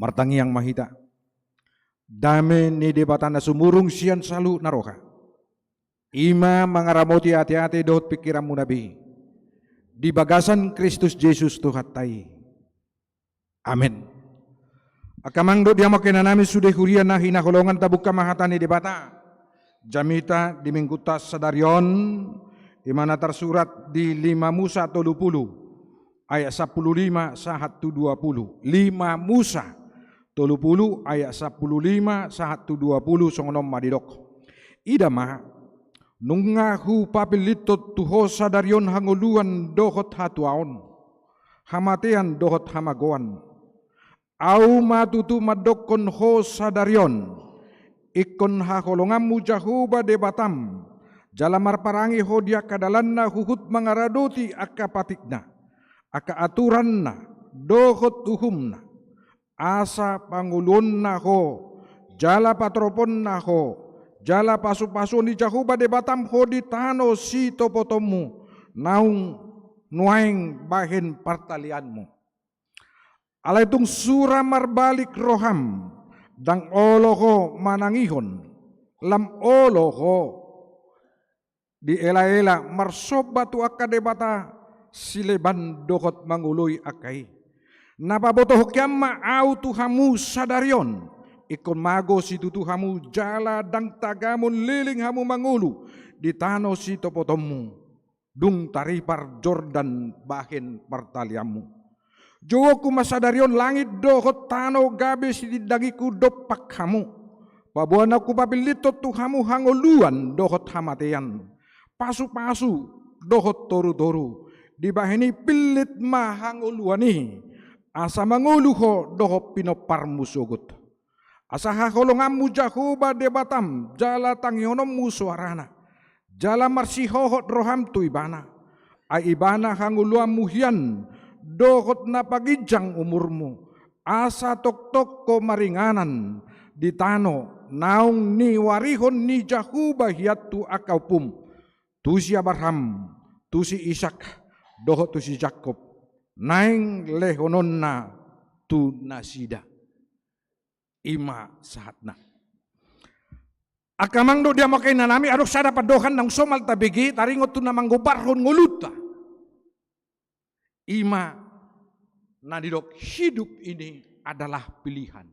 martangi yang mahita. Dame ni debatana sumurung sian salu naroha. Ima mangaramoti hati-hati dohot pikiranmu nabi. Di bagasan Kristus Yesus Tuhan tai. Amin. Akamang do dia makena nami sudah hurian na hinakolongan tabuka mahatani debata. Jamita di minggutas sadarion di mana tersurat di 5 Musa 30 ayat 15 sahat 20. 5 Musa 30 ayat 15 sahat 20 songonom madidok. Idama nungahu papilitot tuho sadarion hanguluan dohot hatuaon. Hamatean dohot hamagoan. Au matutu madokon ho sadarion. Ikon hakolongam mujahuba debatam. Jalamar parangi ho dia kadalanna huhut mangaradoti akka patikna. Akka aturanna dohot uhumna. Asa pangulun na ho, jala patropon na ho, jala pasu-pasu ni jahuba de batam ho di tano si topotomu, naung nuaing bahin partalianmu. Alaitung sura marbalik roham, dang oloho manangihon, lam oloho di ela-ela marsobatu akka debata sileban dohot mangului akai. Napabotoh kiamma au tuhamu sadarion ikon mago si tuhamu jala dang tagamun liling hamu mangulu di tano si topotomu dung taripar Jordan bahin partaliamu jowoku masadarion langit dohot tano gabe si didagiku dopak hamu pabuana ku papilito tuhamu hangoluan dohot hamatean pasu-pasu dohot toru-toru dibahini pilit ma hangoluani asa manguluho doho pinopar musugut. Asa hakolongam mujahuba debatam jala tangionom musuarana. Jala marsihohot roham tuibana. Aibana hanguluam muhian dohot napagijang umurmu. Asa tok-tok ko maringanan di tano naung ni warihon ni jahuba hiatu akaupum. Tusi Abraham, tusi Ishak, dohot tusi Jakob. Naing lehononna tu nasida ima sahatna akamang do dia makai nanami adok sada padohan nang somal tabigi taringot tu namang gobarhon nguluta ima nadidok hidup ini adalah pilihan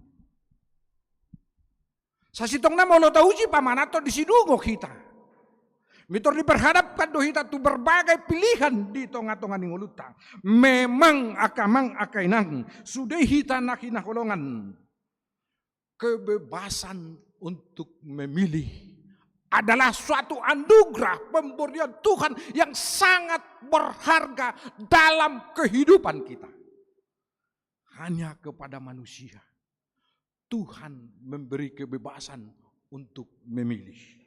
sasitong na molo tauji pamanato disidungo kita mitor diperhadapkan dohita tu berbagai pilihan di tonga-tonga ninguluta. Memang akamang akainang sudah hita nakinakolongan. Kebebasan untuk memilih adalah suatu anugerah pemberian Tuhan yang sangat berharga dalam kehidupan kita. Hanya kepada manusia Tuhan memberi kebebasan untuk memilih.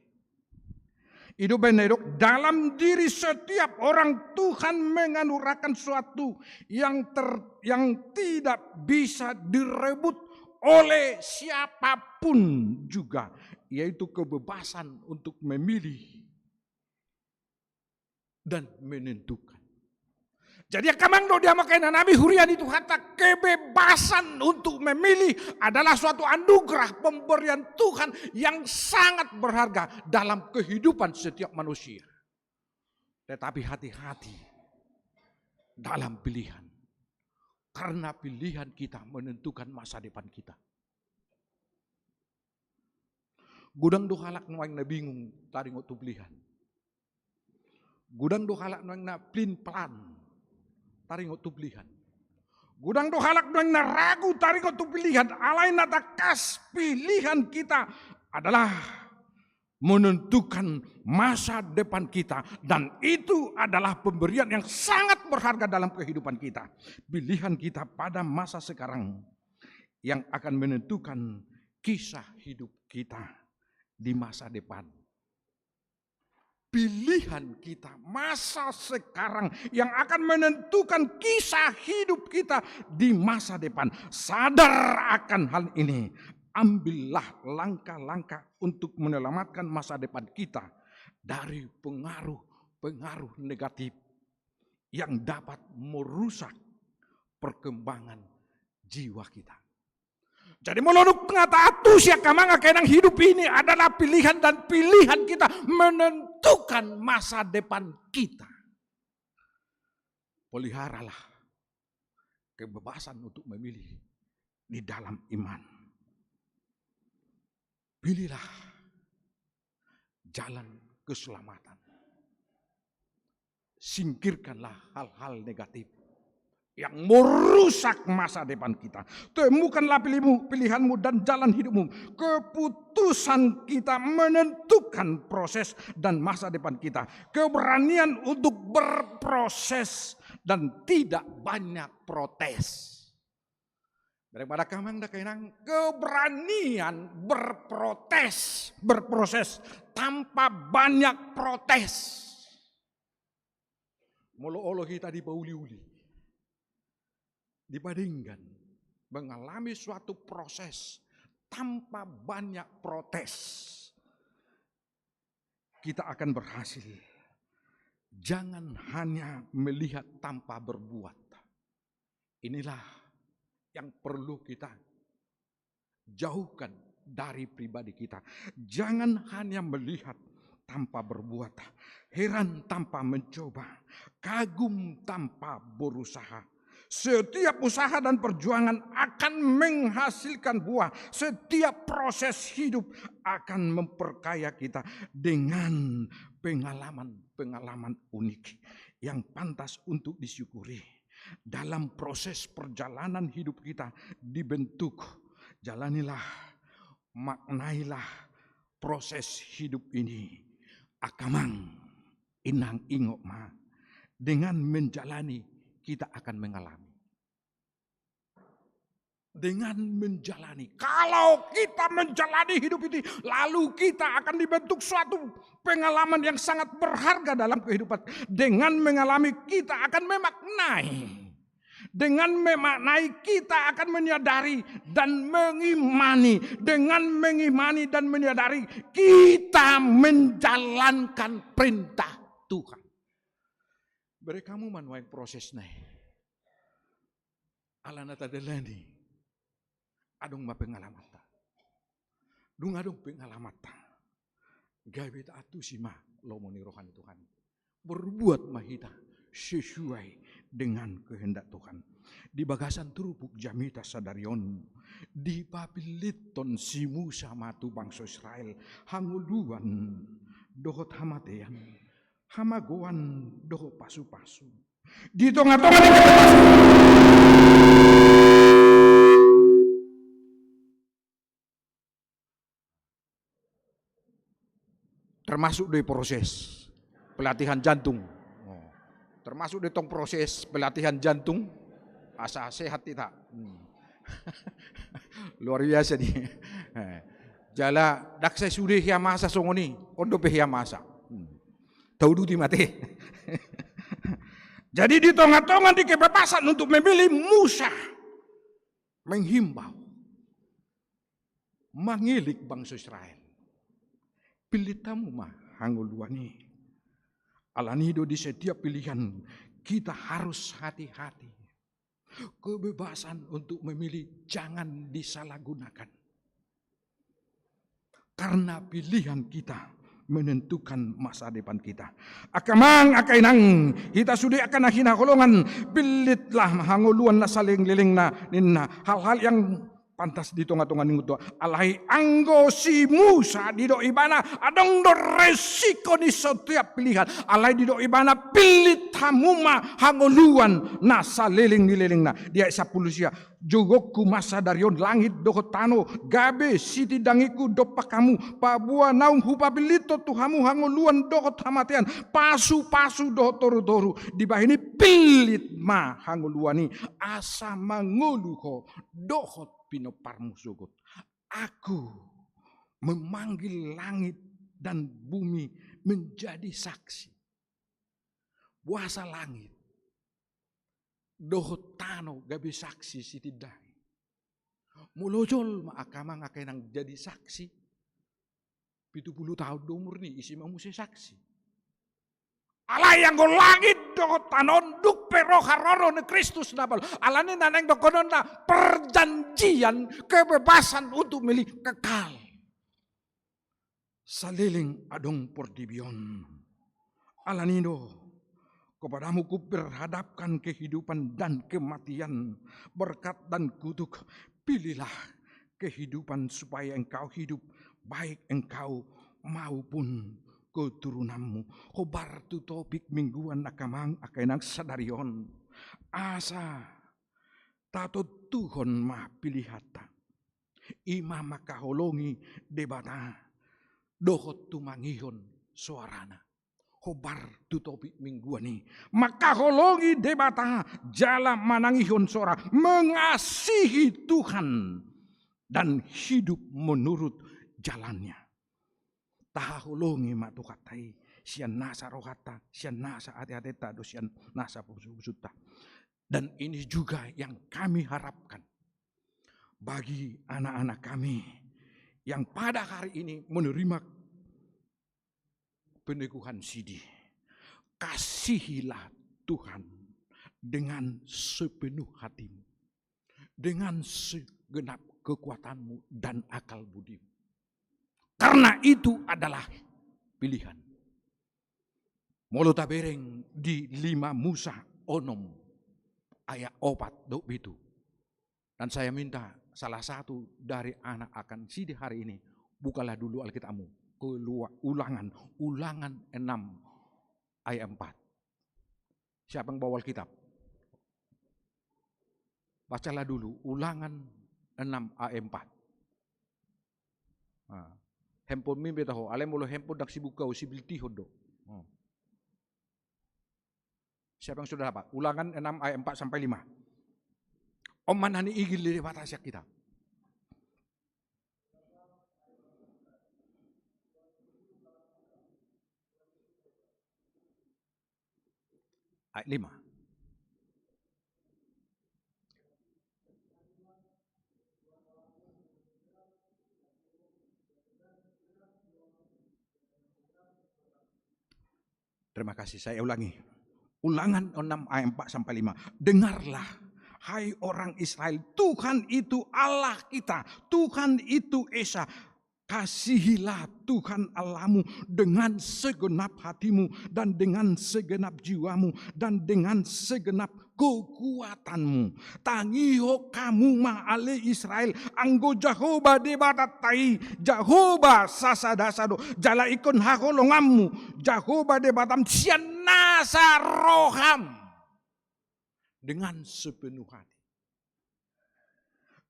Itu benar, dalam diri setiap orang Tuhan menganurakan suatu yang tidak bisa direbut oleh siapapun juga, yaitu kebebasan untuk memilih dan menentukan. Jadi kamangdo dia makanya Nabi Hurian itu kata kebebasan untuk memilih adalah suatu anugerah pemberian Tuhan yang sangat berharga dalam kehidupan setiap manusia. Tetapi hati-hati dalam pilihan. Karena pilihan kita menentukan masa depan kita. Gudang dohalak nuang na bingung taring waktu pilihan. Gudang dohalak nuang na plin plan. Taringot tu pilihan. Gudang dohalak doang na ragu taringot tu pilihan. Alai natakas pilihan kita adalah menentukan masa depan kita. Dan itu adalah pemberian yang sangat berharga dalam kehidupan kita. Pilihan kita pada masa sekarang yang akan menentukan kisah hidup kita di masa depan. Pilihan kita masa sekarang yang akan menentukan kisah hidup kita di masa depan. Sadar akan hal ini. Ambillah langkah-langkah untuk menyelamatkan masa depan kita dari pengaruh-pengaruh negatif yang dapat merusak perkembangan jiwa kita. Jadi menurut ngata atusia kamanga kenang hidup ini adalah pilihan dan pilihan kita menentukan masa depan kita. Peliharalah kebebasan untuk memilih di dalam iman. Pilihlah jalan keselamatan. Singkirkanlah hal-hal negatif yang merusak masa depan kita. Temukanlah pilihanmu dan jalan hidupmu. Keputusan kita menentukan proses dan masa depan kita. Keberanian untuk berproses dan tidak banyak protes. Daripada kamang da kainang keberanian berproses tanpa banyak protes. Molo-olo kita dibauli-uli. Dibandingkan mengalami suatu proses tanpa banyak protes, kita akan berhasil. Jangan hanya melihat tanpa berbuat. Inilah yang perlu kita jauhkan dari pribadi kita. Jangan hanya melihat tanpa berbuat, heran tanpa mencoba, kagum tanpa berusaha. Setiap usaha dan perjuangan akan menghasilkan buah. Setiap proses hidup akan memperkaya kita dengan pengalaman-pengalaman unik yang pantas untuk disyukuri. Dalam proses perjalanan hidup kita dibentuk, jalanilah, maknailah proses hidup ini. Akamang inang ingok ma, dengan menjalani kita akan mengalami. Dengan menjalani. Kalau kita menjalani hidup ini, lalu kita akan dibentuk suatu pengalaman yang sangat berharga dalam kehidupan. Dengan mengalami kita akan memaknai. Dengan memaknai kita akan menyadari dan mengimani. Dengan mengimani dan menyadari kita menjalankan perintah Tuhan. Beri kamu manuai prosesnya. Alana tadelani. Adong ma pengalaman ta. Dung adong pengalaman ta. Gawe ta atu si ma lomoni rohani Tuhan. Berbuat mahita sesuai dengan kehendak Tuhan. Di bagasan turupuk jamita sadarion. Di papiliton si Musa matu bangsa Israel. Hanguluan dohot hamatean. Hamagoan doho pasu-pasu. Di tengah-tengah termasuk di proses pelatihan jantung. Termasuk di tong proses pelatihan jantung. Asa sehat tidak. Luar biasa nih. Jala daksa sudah hia masa songoni. Ondo pe hia masa. Tahu di mati. Jadi di tengah-tengah di kebebasan untuk memilih Musa menghimbau, mengilik bangsa Israel. Pilih tamu mah hanguluani. Alanido di setiap pilihan kita harus hati-hati. Kebebasan untuk memilih jangan disalahgunakan. Karena pilihan kita menentukan masa depan kita. Akamang akainang kita sudah akan akhina kolongan pilitlah hanguluan na saling liling na ninna hal-hal yang pantas di tengah-tengah ninguto alai anggo si Musa di do ibana adong do resiko di setiap pilihan alai di do ibana pilit hamuma hanguluan na saliling nililing na dia sapulusia jogokku masa darion langit doho tano gabe siti dangiku dopa kamu pabua naung hupabilito tuhamu hanguluan doho hamatian pasu-pasu doho toru-toru di bahini pilit ma hanguluani asa manguluho doho pinoparmu sugut. Aku memanggil langit dan bumi menjadi saksi. Puasa langit. Doho tano gabe saksi siti dai. Mulojol maakama ngakainang jadi saksi. 70 tahun umur nih isi mamusia saksi. Allah yang go langit do tanonduk pero haroro ne Kristus nabal. Allah ni naneng do konon na perjanjian kebebasan untuk milik kekal. Saliling adong pordibion. Allah nindo kepadamu ku berhadapkan kehidupan dan kematian, berkat dan kutuk. Pilihlah kehidupan supaya engkau hidup, baik engkau maupun keturunanmu. Hobar tu topik mingguan nakamang akenang sadarion. Asa tato Tuhon ma pilihata. Ima makaholongi debata. Dohot tumangihon suarana. Hobar tu topik mingguan ini. Maka holongi debata jala manangihon sora. Mengasihi Tuhan. Dan hidup menurut jalannya. Taha holongi matu katai. Sian nasa rohata. Sian nasa ati-ateta. Sian nasa pusuta. Dan ini juga yang kami harapkan. Bagi anak-anak kami. Yang pada hari ini menerima peneguhan sidi. Kasihilah Tuhan dengan sepenuh hatimu. Dengan segenap kekuatanmu dan akal budimu. Karena itu adalah pilihan. Molo tabereng di 5 Musa onom ayat 4 dok itu. Dan saya minta salah satu dari anak akan sidi hari ini. Bukalah dulu Alkitabmu. Ulangan 6 ayat 4. Siapa yang bawa Alkitab? Bacalah dulu Ulangan 6 ayat 4. Handphone mimpi tahu, ale mulu handphone dak sibuk kau sibil tihon do. Siapa yang sudah dapat? Ulangan 6 ayat 4 sampai 5. Om manani igil di batas kita. Ayat 5. Terima kasih, saya ulangi. Ulangan 6 ayat 4 sampai 5. Dengarlah, hai orang Israel, Tuhan itu Allah kita, Tuhan itu Esa. Kasihilah Tuhan Allahmu dengan segenap hatimu dan dengan segenap jiwamu dan dengan segenap kekuatanmu. Tangiho kamu ma'ale Israel anggo Jahoba debatatai Jahoba sasadasado jala ikon hakolongammu Jahoba debatam sianasa roham dengan sepenuh hati.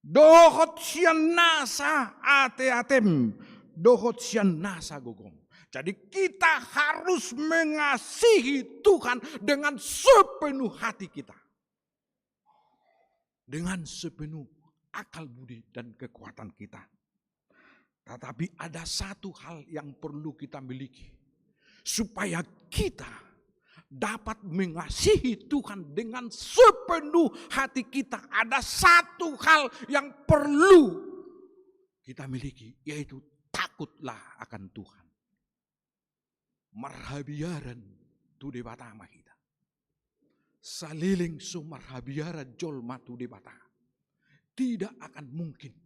Dohot sian nasa ate-atem, dohot sian nasa gogong. Jadi kita harus mengasihi Tuhan dengan sepenuh hati kita. Dengan sepenuh akal budi dan kekuatan kita. Tetapi ada satu hal yang perlu kita miliki. Supaya kita dapat mengasihi Tuhan dengan sepenuh hati kita. Ada satu hal yang perlu kita miliki, yaitu takutlah akan Tuhan. Marhabiaran tu debata mahita. Saliling sumarhabiaran jol matu debata. Tidak akan mungkin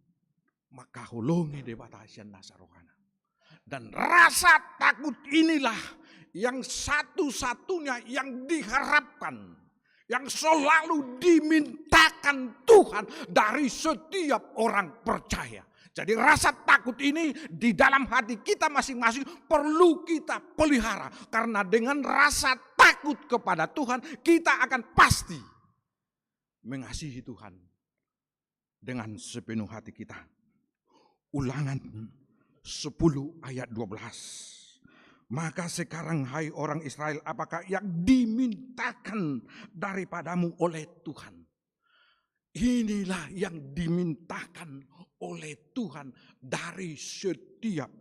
maka holongi debata sian nasarohana. Dan rasa takut inilah yang satu-satunya yang diharapkan, yang selalu dimintakan Tuhan dari setiap orang percaya. Jadi rasa takut ini di dalam hati kita masing-masing perlu kita pelihara. Karena dengan rasa takut kepada Tuhan kita akan pasti mengasihi Tuhan dengan sepenuh hati kita. Ulangan 10 ayat 12. Maka sekarang hai orang Israel, apakah yang dimintakan daripadamu oleh Tuhan? Inilah yang dimintakan oleh Tuhan dari setiap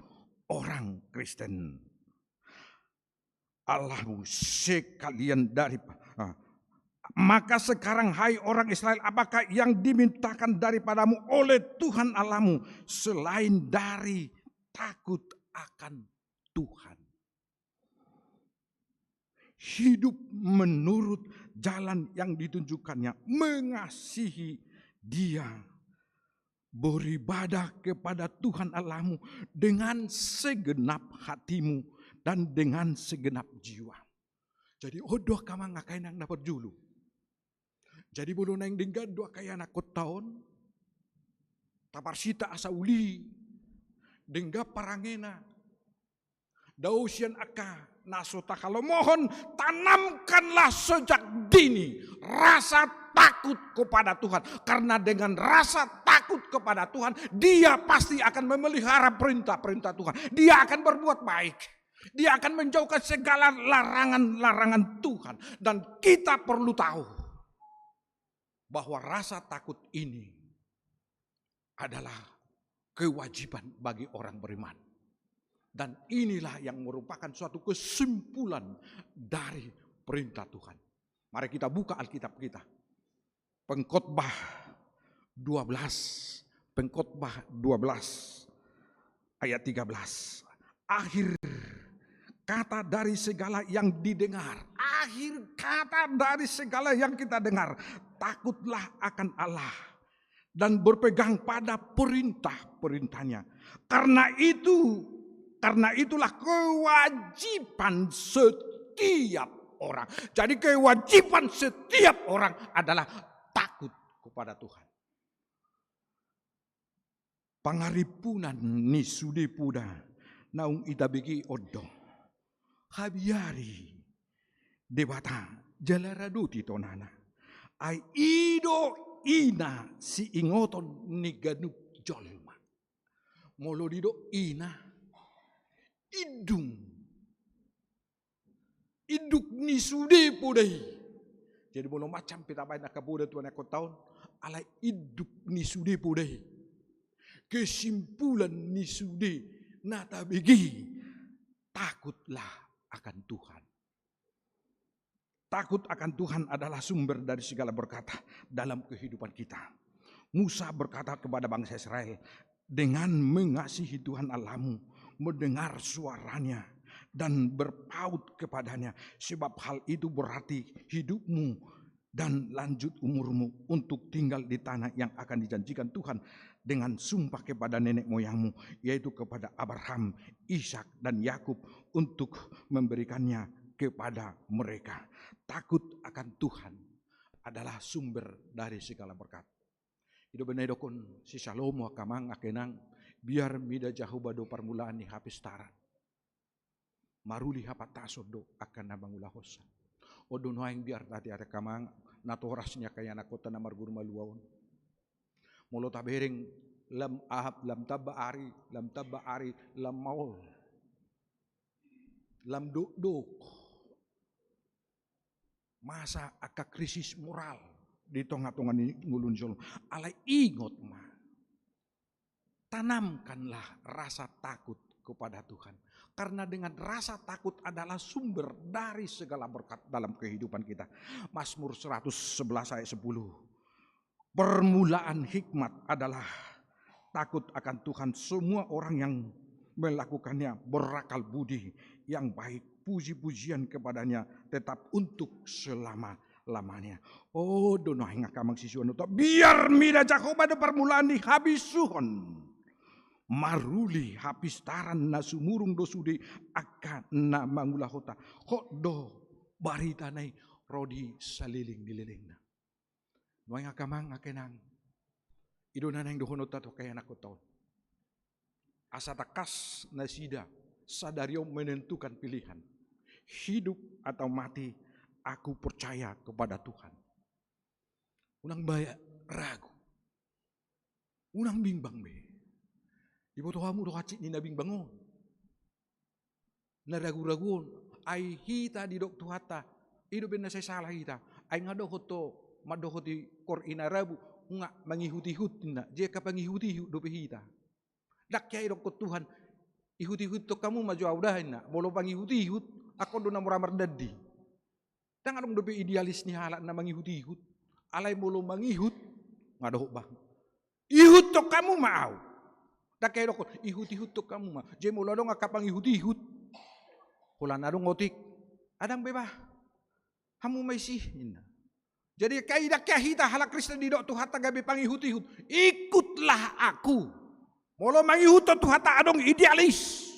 orang Kristen. Allahmu sekalian maka sekarang hai orang Israel, apakah yang dimintakan daripadamu oleh Tuhan Allahmu selain dari takut akan Tuhan? hidup menurut jalan yang ditunjukkannya, mengasihi Dia, beribadah kepada Tuhan Allahmu dengan segenap hatimu dan dengan segenap jiwa. Jadi odoh kamang ngakain yang dapat julu. Jadi bulu neng dinggan dua kaya anak tahun, taparsita asa uli, dengga parangena, dausian aka nasota. Kalau mohon tanamkanlah sejak dini rasa takut kepada Tuhan. Karena dengan rasa takut kepada Tuhan, dia pasti akan memelihara perintah-perintah Tuhan. Dia akan berbuat baik. Dia akan menjauhkan segala larangan-larangan Tuhan. Dan kita perlu tahu bahwa rasa takut ini adalah kewajiban bagi orang beriman. Dan inilah yang merupakan suatu kesimpulan dari perintah Tuhan. Mari kita buka Alkitab kita. Pengkhotbah 12. Pengkhotbah 12 ayat 13. Akhir kata dari segala yang didengar. Akhir kata dari segala yang kita dengar. Takutlah akan Allah dan berpegang pada perintah-perintahnya. Karena itulah kewajiban setiap orang. Jadi kewajiban setiap orang adalah takut kepada Tuhan. Pangaripunan ni sude puda naung itabigi odo. Habiari debata jalaraduti tonana. Ai ido ina si ingoton ni ganuk jolma. Molodido ina idung iduk ni sude pudai. Jadi belum macam pita baik nak kabuda tuan aku tahun ala iduk ni sude pudai. Kesimpulan ni sude nata begi takutlah akan Tuhan. Takut akan Tuhan adalah sumber dari segala berkat dalam kehidupan kita. Musa berkata kepada bangsa Israel, dengan mengasihi Tuhan Allahmu, mendengar suaranya dan berpaut kepadanya, sebab hal itu berarti hidupmu dan lanjut umurmu untuk tinggal di tanah yang akan dijanjikan Tuhan dengan sumpah kepada nenek moyangmu, yaitu kepada Abraham, Ishak dan Yakub, untuk memberikannya kepada mereka. Takut akan Tuhan adalah sumber dari segala berkat. Hidup benedokon si Salomo kamang akenang biar mida jauh bado permulaan ni hapis taran. Maruli hapat tasodo akan nabangulah hosa. Odo noaing biar tadi ada kamang natorasnya kaya anak kota namar guru maluaon. Molo tabering lam ahab lam tabba ari lam maul lam duk masa aka krisis moral di tengah-tengah ini ngulun jolo. Alai ingot ma, tanamkanlah rasa takut kepada Tuhan. Karena dengan rasa takut adalah sumber dari segala berkat dalam kehidupan kita. Mazmur 111 ayat 10. Permulaan hikmat adalah takut akan Tuhan. Semua orang yang melakukannya berakal budi yang baik. Puji-pujian kepadanya tetap untuk selama-lamanya. Oh, dono hingga kamang sisuan itu. Biar mida jakoba de permulaan di habisuhon. Maruli habis taran na sumurung dosude akan na mangulah kota. Kok do barita nai rodi saliling dililingna. Noy kamang akenang. Ido na nang dohonot tato kaya anak ko taon. Asa takas na sida sadario menentukan pilihan. Hidup atau mati, aku percaya kepada Tuhan. Unang baya ragu. Unang bimbang be. Ibu Tuhanmu doa cik ni nabing bangun. Na ragu-raguon. Ay hita di dok tuhata. Ido ben na say salah hita. Ay nga dohot to madohoti kor inarabu. Nga mangihut-ihut na. Jeka pangihut-ihut do hita. Dakyay dok ko Tuhan. Ihut-ihut to kamu maju audahin na. Bolo pangihut-ihut. Ako do na muramar dadi. Tangan dong dope idealis ni halak na mangihut-ihut. Alay bolo mangihut. Nga dohot bang. Ihut to kamu maaw. Dakyay dok ko. Ihut-ihut to kamu ma. Jay mula dong akapang ihut-ihut. Hulan na dong ngotik. Adang beba. Hamu may sihin. Jadi kaidak kahita halak Kristen di dok tuhata gabi pangihut-ihut. Ikutlah aku. Molo mangihut tuhata adong idealis.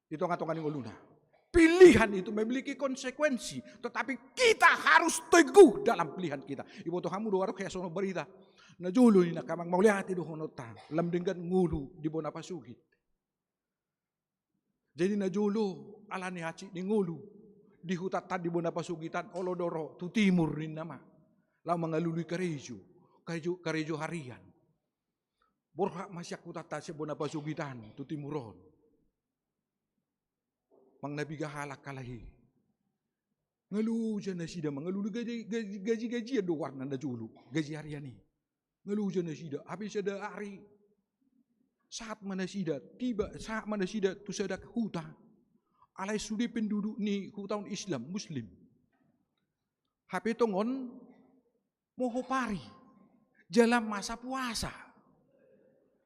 Itu ngatongan yang uluna. Pilihan itu memiliki konsekuensi. Tetapi kita harus teguh dalam pilihan kita. Ibu to hamu doa kaya sono berita. Na julu ni nakamang mauliati do honota. Lam dengan ngulu di bona pasugit. Jadi na julu alani haci di ngulu. Di hutatan di bona pasugitan olodoro tu timur ni nama. Lau mengalului karejo harian. Borhak masyak hutatan si bona pasugitan tu timuron. Mang nabi gahalak kalahi. Ngalu jana sida mangalulu gaji do warna na julu gaji harian ni. Ngalu jana sida habis ada hari saat mana sida tu sada huta alai sudi penduduk ni hutan Islam Muslim. HP tongon moho pari dalam masa puasa.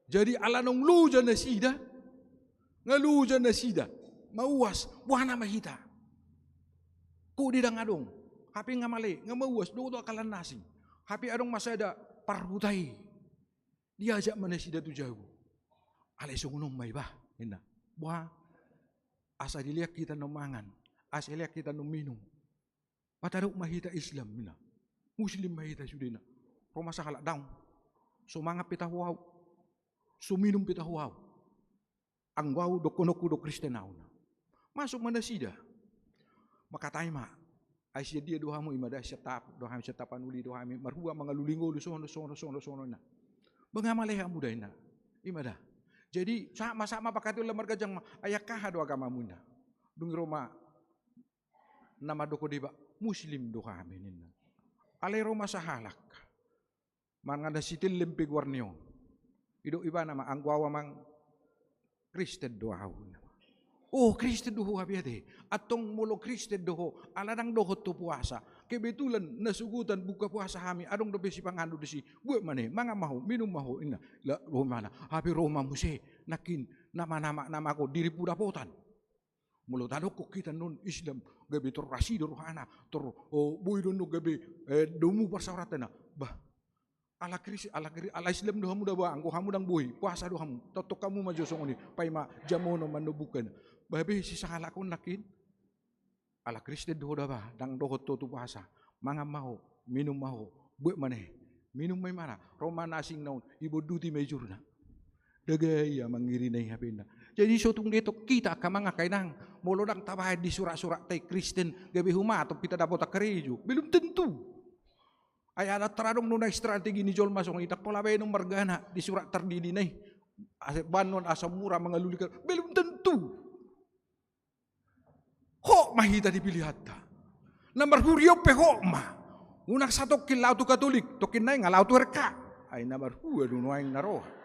Jadi ala nong lu jana sida ngalu jana sida mauas buana mahita. Ku di dang adong HP ngamale ngamauas do akalan nasi. HP adong masa ada parhutai. Diajak mana sida tu jauh. Alai sungunong may ba? Ina. Buah asa dilihat kita nomangan, asa dilihat kita nominum. Pataruk mahita Islam mina. Muslim mahita sudina. Roma sahala daun. Sumanga pita huaw. Suminum pita huaw. Ang waw dokonoku do Kristen nauna. Masuk mana sida. Maka taima. Aisyah dia dohamu imada syatap, doham syatapan uli dohami marhua mangalulingo sono na. Bengamaleha mudaina. Imada. Jadi sama-sama pakatu lemar gajang ayakah do agama munda. Dung Roma nama doko diba Muslim do kami ninna. Ale Roma sahalak. Mangada sitil lempe guarnio. Ido iba nama angwawa mang Kristen do haun. Oh Kristen do habiate. Atong mulo Kristen do aladang do tu puasa. Kebetulan nasugutan buka puasa kami adong do besi pangandu desi. Buat mana? Manga mahu minum mahu ina. La Roma habi Roma muse nakin nama ko diri pudapotan. Mulo tado ko kita non Islam gabe tor rasido rohana tor boy don gabe domu persawaratan bah ala Islam do hamu da ba angko hamu dang boy puasa do hamu totok kamu maju songoni paima jamono manubukan babe si sakala ko nakin ala Kristen do da ba dang do tu puasa manga mau minum mau buat mana minum may mana Roma nasing naon ibu duti mejurna dagaya mangirinay hapina. Jadi sotong dito kita kamanga kainang molo dang tabay di surat-surat tay Kristen gabi huma atau kita dapat karejo. Belum tentu. Ay ada teradong nunay strategi ni Jol masong itak pola bay nung margana di surat terdidi nay. Banon asam murah mengalulikan. Belum tentu. Ho mahita dipilih hatta. Namar huriyo pe ho ma. Unak satu kilau tu Katolik, tokin nay ngalau tu reka. Ay namar huwa dunuay naroha.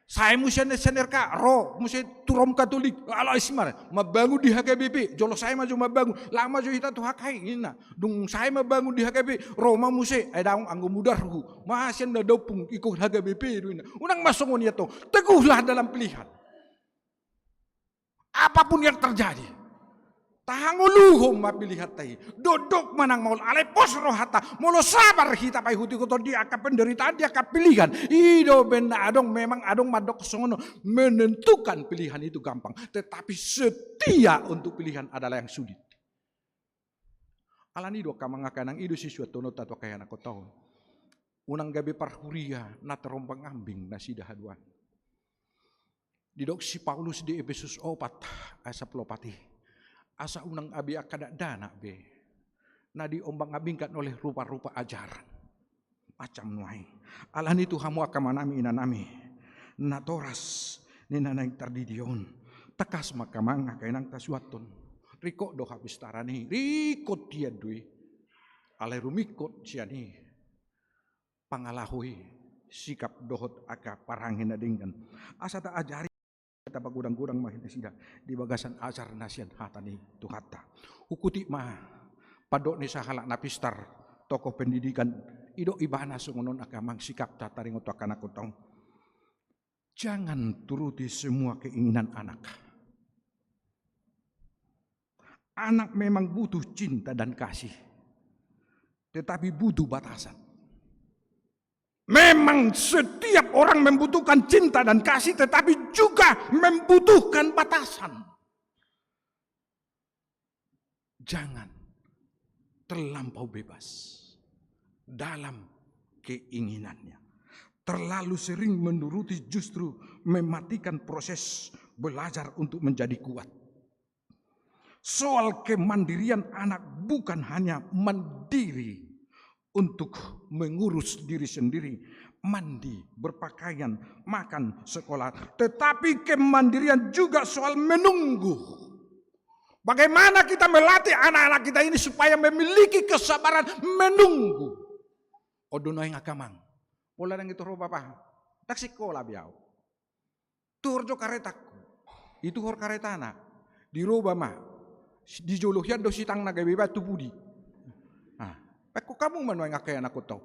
Saya mesti ka ro mesti turom Katolik ala ismar mabangun di HKBP jolo saya maju mabangun lama jo hita tu hakai ina dung saya mabangun di HKBP Roma mesti daung anggo mudarhu masih nda dopung ikut HKBP ina unang masongon ya to teguhlah dalam pilihan apapun yang terjadi tahanguluhum mapilihat tahi dodok manang maul alai pos rohata molo sabar hita pai huti kotor dia akan penderitaan dia akan pilihan ido benda adong memang adong madok songono menentukan pilihan itu gampang tetapi setia untuk pilihan adalah yang sulit alani do kamangakanang ido siswa tono tato kaya nako tahu unang gabe parhuria na terompang ambing na sida haduan didok si Paulus di Efesus 4 asa pelopati asa unang abi akada dana be na diombang-abingkan oleh rupa-rupa ajaran macam nuai alan itu hamu akamanami inanami na toras ni nanay tardidion takas makamanga kainang taswaton riko do habis tarani rikot dia dui alay rumikot siani pangalahui sikap dohot aka parangin na dinggan asa ta ajari kata pagudang-gudang mahina sida di bagasan ajar nasian hatani tu hatta ukuti mah padok ni sahala napistar tokoh pendidikan ido ibana sungonon agamang sikap tataring utak anak utang jangan turuti semua keinginan anak memang butuh cinta dan kasih tetapi butuh batasan. Memang setiap orang membutuhkan cinta dan kasih, tetapi juga membutuhkan batasan. Jangan terlampau bebas dalam keinginannya. Terlalu sering menuruti justru mematikan proses belajar untuk menjadi kuat. Soal kemandirian anak bukan hanya mandiri untuk mengurus diri sendiri, mandi, berpakaian, makan, sekolah. Tetapi kemandirian juga soal menunggu. Bagaimana kita melatih anak-anak kita ini supaya memiliki kesabaran menunggu. Odono yang akamang. Pola nang itu roba pa. Tak sekolah biau. Turjo karetaku. Itu hor karetana. Di roba mah. Di jolohian do sitang naga bebatu budi. Peko kamu manuai ngakai anak tau.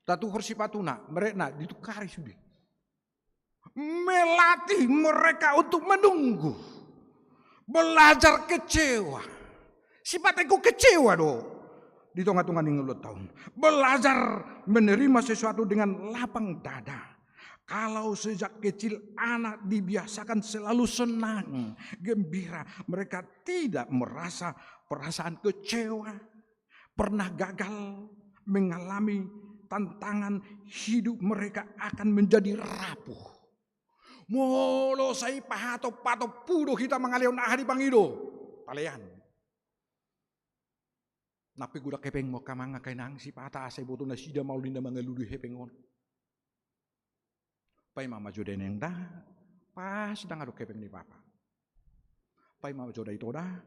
Tatu hor sipatuna, mereka ditukari sudah. Melatih mereka untuk menunggu. Belajar kecewa. Sifatku kecewa do. Di tengah-tengah ngulut tahun. Belajar menerima sesuatu dengan lapang dada. Kalau sejak kecil anak dibiasakan selalu senang, gembira, mereka tidak merasa perasaan kecewa. Pernah gagal, mengalami tantangan, hidup mereka akan menjadi rapuh. Molo sai pahato pato pudo kita mengalih ahadi pangido. Palean. Napi gudak kepeng mo kamanga kay nang si pata asay boto na sida maulinda mga lulu hepengon. Pai mama joda neng dah, pas dang ado kepeng ni papa. Pai mama joda itu dah,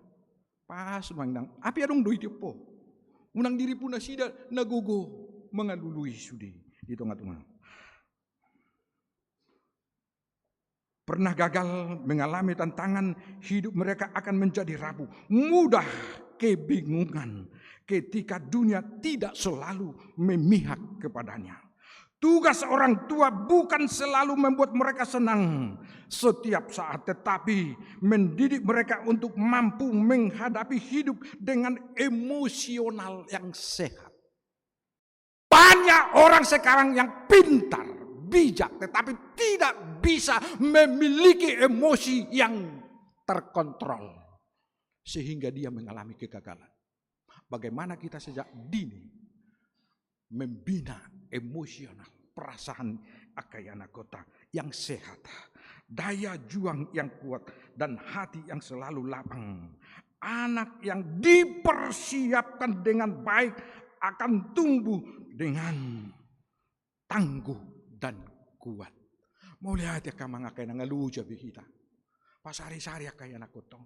pas mangdang api adong duit po. Unang diri pun na sida nagugo mga lului sudi di tengah-tengah. Pernah gagal, mengalami tantangan, hidup mereka akan menjadi rapuh. Mudah kebingungan ketika dunia tidak selalu memihak kepadanya. Tugas orang tua bukan selalu membuat mereka senang setiap saat, tetapi mendidik mereka untuk mampu menghadapi hidup dengan emosional yang sehat. Banyak orang sekarang yang pintar, bijak, tetapi tidak bisa memiliki emosi yang terkontrol. Sehingga dia mengalami kegagalan. Bagaimana kita sejak dini membina emosional, perasaan akayana kota yang sehat, daya juang yang kuat, dan hati yang selalu lapang. Anak yang dipersiapkan dengan baik akan tumbuh dengan tangguh dan kuat. Mau lihat ya kamang akayana ngaluja bihita. Pasari-sari akayana kotong.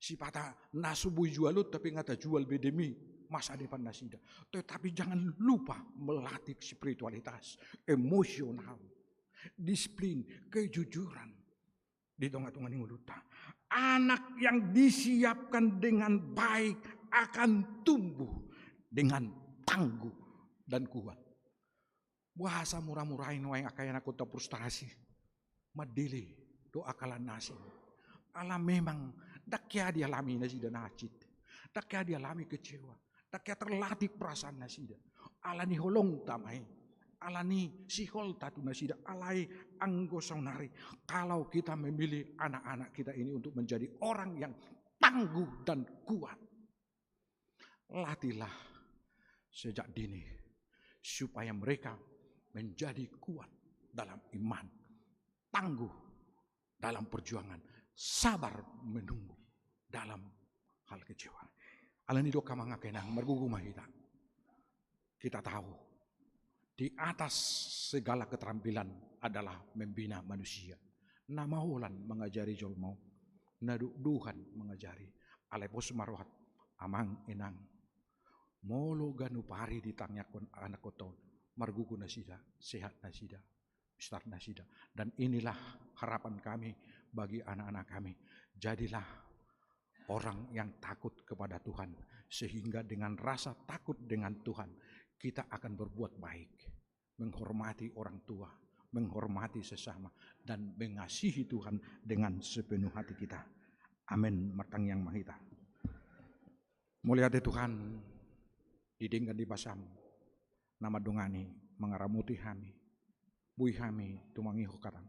Si pata nasubuh jualut tapi ngata jual bedemi masa depan nasida. Tetapi jangan lupa melatih spiritualitas, emosional, disiplin, kejujuran di tengah-tengah nguluta. Anak yang disiapkan dengan baik akan tumbuh dengan tangguh dan kuat. Bahasa murah-murahin wae akayana kota frustasi. Madili do akalan nasi. Ala memang dakya dialami nasida nacit. Dakya dialami kecewa. Dakya terlatih perasaan nasida. Ala ni holong tamai. Ala ni sihol tatu nasida. Alai anggosaunari. Kalau kita memilih anak-anak kita ini untuk menjadi orang yang tangguh dan kuat. Latihlah sejak dini. Supaya mereka menjadi kuat dalam iman. Tangguh dalam perjuangan. Sabar menunggu dalam hal kecewa. Alani do kamanga kenang margugumah kita. Kita tahu di atas segala keterampilan adalah membina manusia. Namahulan mengajari jolmo, naduduhan mengajari. Alepos maruhat amang enang. Molo ganu pari ditanyakon anak koton margugu nasida, sehat nasida, start nasida. Dan inilah harapan kami bagi anak-anak kami. Jadilah orang yang takut kepada Tuhan. Sehingga dengan rasa takut dengan Tuhan, kita akan berbuat baik. Menghormati orang tua, menghormati sesama, dan mengasihi Tuhan dengan sepenuh hati kita. Amin. Martang yang mahita. Mulia Tuhan, didingkan di basam, nama dongani mengaramuti kami, bui kami tumangi hokatan.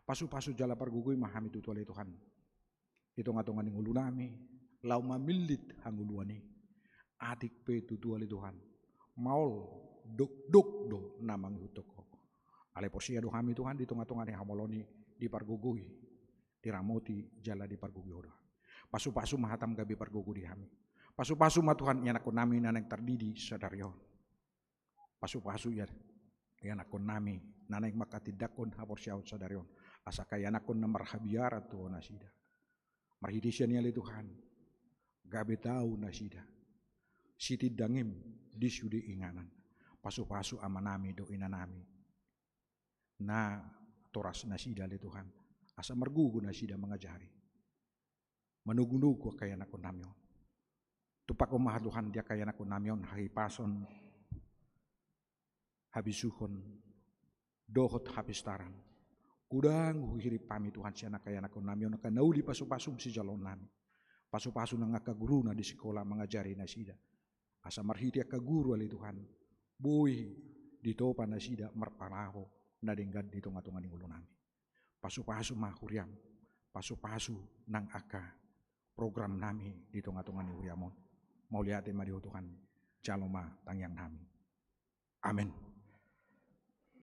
Pasu-pasu jala pargugui mahami tutuali Tuhan. Itu ngatongan ulu nami, lau mamilit hanguluani, adik pe tutuali Tuhan. Maul duk do namang hutoko. Ale posia do kami Tuhan di tengah-tengah hamoloni di pargugui, diramuti jala di pargugui odo. Pasu-pasu mahatam gabi pargugui di kami. Pasu-pasu ma Tuhan yang aku nami naneng terdidi sadarion. Pasu-pasu ya yang aku nami naneng makatidakon hapor siaut sadarion. Asa kaya nakon na marhabiara to nasida. Marhidisyan niya Tuhan. Gabi tahu nasida. Siti dangim disudi inganan. Pasu-pasu amanami do inanami. Na toras nasida li Tuhan. Asa margugu nasida mengajari. Menugu-nugu kaya nakon namion. Tupak umah Tuhan dia kaya nakon namion hahipason. Habisuhon. Dohot habistaran. Kudang huhirip pami Tuhan siya na kaya nakon namion. Nakanauli pasu-pasum si jalon nami. Pasu-pasu na nga kaguru na di sekolah mengajari nasida. Asa marhiti ka guru ali Tuhan. Boy dito pa nasida marparaho na denggan dito nga tungan ulo nami. Pasu-pasu mahuriam. Pasu-pasu nang aka program nami dito nga tungan huriamon. Mau lihatin mariho Tuhan. Jaloma tangyang nami. Amin.